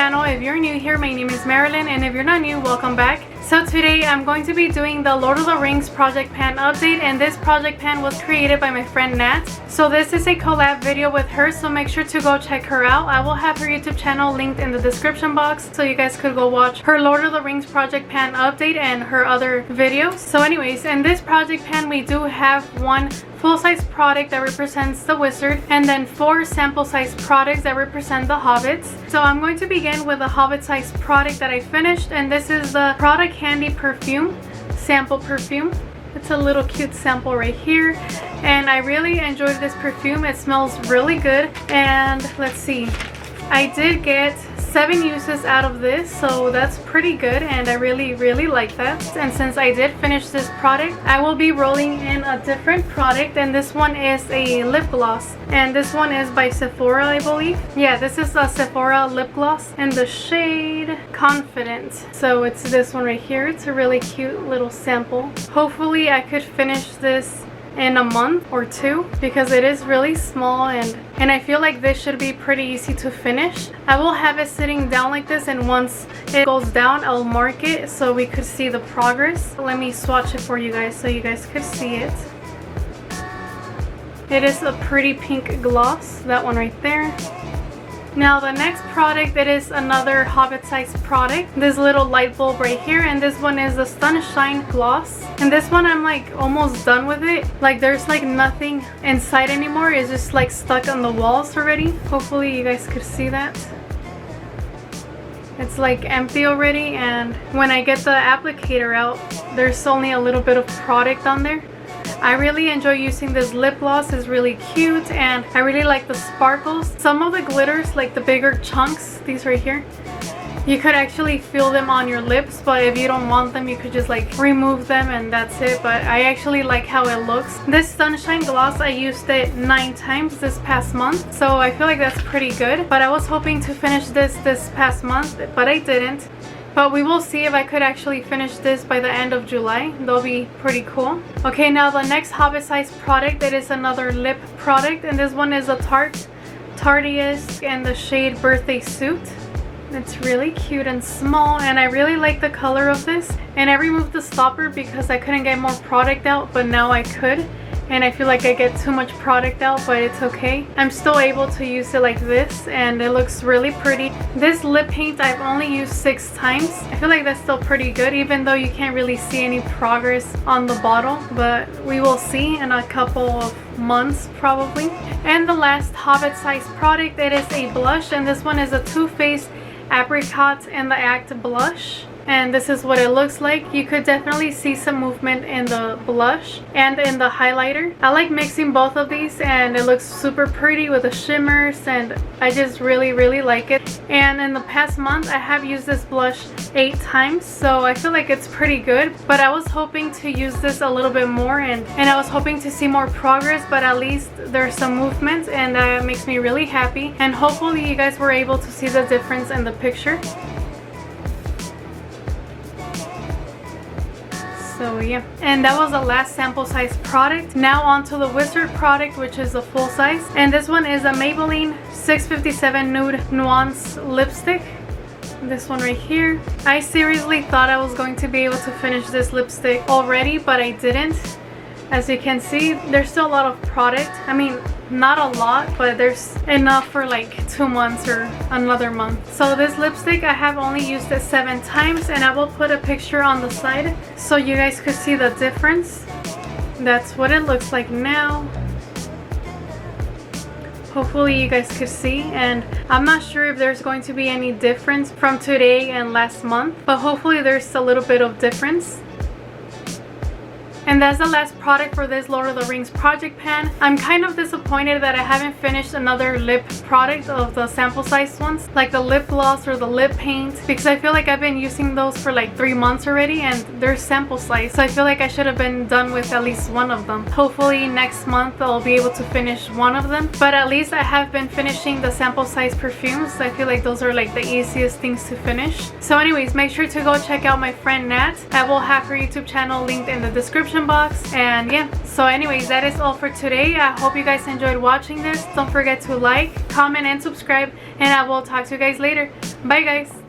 channel. If you're new here, my name is Marilyn, and if you're not new, welcome back. So today I'm going to be doing the Lord of the Rings project pan update, and this project pan was created by my friend Nat. So this is a collab video with her, so make sure to go check her out. I will have her YouTube channel linked in the description box so you guys could go watch her Lord of the Rings project pan update and her other videos. So anyways, in this project pan we do have one full-size product that represents the wizard and then 4 sample-size products that represent the hobbits. So I'm going to begin with the Hobbit Size product that I finished, and this is the Product Candy perfume, sample perfume. It's a little cute sample right here, and I really enjoyed this perfume. It smells really good, and let's see, I did get 7 uses out of this, so that's pretty good, and I really like that. And since I did finish this product, I will be rolling in a different product, and this one is a lip gloss, and this one is by Sephora, I believe. Yeah, this is a Sephora lip gloss in the shade Confident. So it's this one right here. It's a really cute little sample. Hopefully I could finish this in a month or 2 because it is really small, and I feel like this should be pretty easy to finish. I will have it sitting down like this, and once it goes down I'll mark it so we could see the progress. Let me swatch it for you guys so you guys could see it. It is a pretty pink gloss, that one right there. Now the next product, it is another Hobbit Size product, this little light bulb right here, and this one is the Sunshine gloss, and this one I'm like almost done with it. Like there's like nothing inside anymore, it's just like stuck on the walls already. Hopefully you guys could see that. It's like empty already, and when I get the applicator out there's only a little bit of product on there. I really enjoy using this lip gloss. It's really cute, and I really like the sparkles. Some of the glitters, like the bigger chunks, these right here, you could actually feel them on your lips, but if you don't want them you could just like remove them and that's it. But I actually like how it looks. This Sunshine gloss, I used it 9 times this past month, so I feel like that's pretty good. But I was hoping to finish this past month, but I didn't. But we will see if I could actually finish this by the end of July. That'll be pretty cool. Okay, now the next Hobbit Size product, it is another lip product, and this one is a Tartetardius in the shade Birthday Suit. It's really cute and small, and I really like the color of this. And I removed the stopper because I couldn't get more product out, but now I could. And I feel like I get too much product out, but it's okay. I'm still able to use it like this, and it looks really pretty. This lip paint I've only used 6 times. I feel like that's still pretty good, even though you can't really see any progress on the bottle, but we will see in a couple of months probably. And the last Hobbit Size product, it is a blush, and this one is a Too Faced Apricot in the Act blush. And this is what it looks like. You could definitely see some movement in the blush and in the highlighter. I like mixing both of these, and it looks super pretty with the shimmers, and I just really like it. And in the past month I have used this blush 8 times, so I feel like it's pretty good. But I was hoping to use this a little bit more, and I was hoping to see more progress, but at least there's some movement, and that makes me really happy. And hopefully you guys were able to see the difference in the picture. So yeah, and that was the last sample size product. Now on to the wizard product, which is a full size, and this one is a Maybelline 657 Nude Nuance lipstick. This one right here. I seriously thought I was going to be able to finish this lipstick already, but I didn't. As you can see, there's still a lot of product. I mean, not a lot, but there's enough for like 2 months or another month. So this lipstick, I have only used it 7 times, and I will put a picture on the side so you guys could see the difference. That's what it looks like now. Hopefully you guys could see, and I'm not sure if there's going to be any difference from today and last month, but hopefully there's a little bit of difference. And that's the last product for this Lord of the Rings project pan. I'm kind of disappointed that I haven't finished another lip product of the sample size ones, like the lip gloss or the lip paint, because I feel like I've been using those for like 3 months already, and they're sample size, so I feel like I should have been done with at least one of them. Hopefully next month I'll be able to finish one of them, but at least I have been finishing the sample size perfumes. I feel like those are like the easiest things to finish. So anyways, make sure to go check out my friend Nat. I will have her YouTube channel linked in the description description box. And yeah, so anyways, that is all for today. I hope you guys enjoyed watching this. Don't forget to like, comment, and subscribe, and I will talk to you guys later. Bye guys.